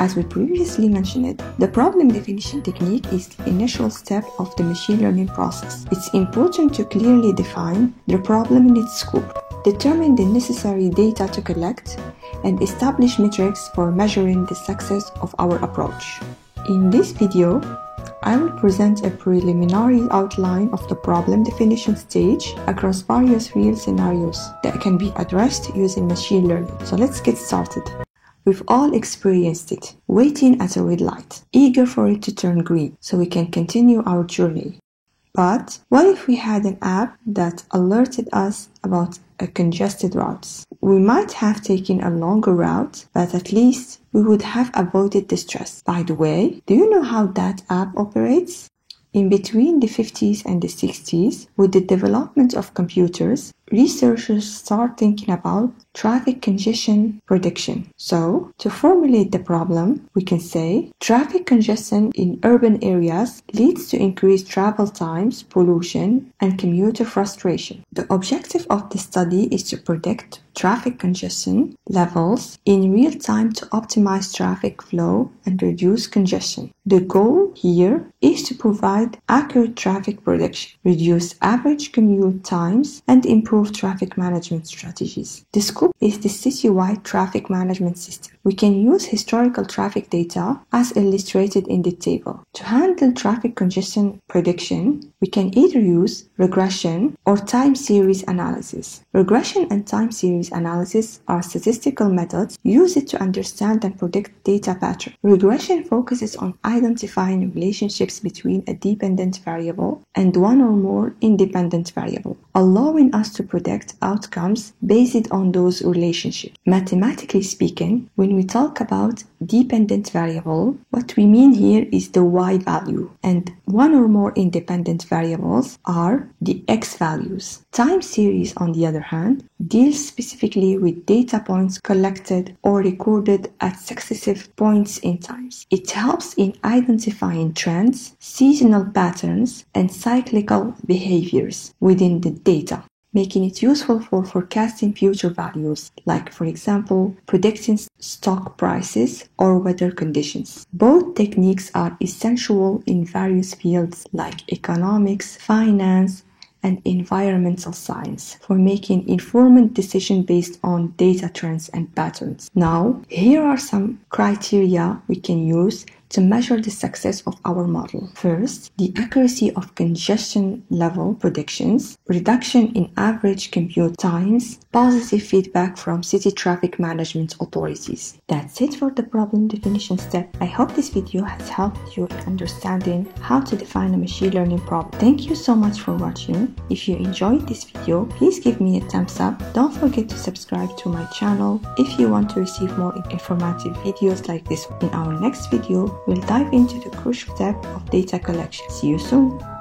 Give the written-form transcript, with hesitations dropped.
As we previously mentioned, the problem definition technique is the initial step of the machine learning process. It's important to clearly define the problem and its scope, determine the necessary data to collect, and establish metrics for measuring the success of our approach. In this video, I will present a preliminary outline of the problem definition stage across various real scenarios that can be addressed using machine learning. So let's get started. We've all experienced it, waiting at a red light, eager for it to turn green so we can continue our journey. But what if we had an app that alerted us about a congested route? We might have taken a longer route, but at least we would have avoided the stress. By the way, do you know how that app operates? In between the 50s and the 60s, with the development of computers, researchers start thinking about traffic congestion prediction. So, to formulate the problem, we can say traffic congestion in urban areas leads to increased travel times, pollution, and commuter frustration. The objective of the study is to predict traffic congestion levels in real time to optimize traffic flow and reduce congestion. The goal here is to provide accurate traffic prediction, reduce average commute times, and improve traffic management strategies. The scope is the citywide traffic management system. We can use historical traffic data as illustrated in the table. To handle traffic congestion prediction, we can either use regression or time series analysis. Regression and time series analysis are statistical methods used to understand and predict data patterns. Regression focuses on identifying relationships between a dependent variable and one or more independent variables, allowing us to predict outcomes based on those relationships. Mathematically speaking, when we talk about dependent variable, what we mean here is the y value, and one or more independent variables are the x values. Time series, on the other hand, deals specifically with data points collected or recorded at successive points in time. It helps in identifying trends, seasonal patterns, and cyclical behaviors within the data, making it useful for forecasting future values, like, for example, predicting stock prices or weather conditions. Both techniques are essential in various fields like economics, finance, and environmental science for making informed decisions based on data trends and patterns. Now, here are some criteria we can use to measure the success of our model. First, the accuracy of congestion level predictions, reduction in average commute times, positive feedback from city traffic management authorities. That's it for the problem definition step. I hope this video has helped you in understanding how to define a machine learning problem. Thank you so much for watching. If you enjoyed this video, please give me a thumbs up. Don't forget to subscribe to my channel if you want to receive more informative videos like this. In our next video, we'll dive into the crucial step of data collection. See you soon!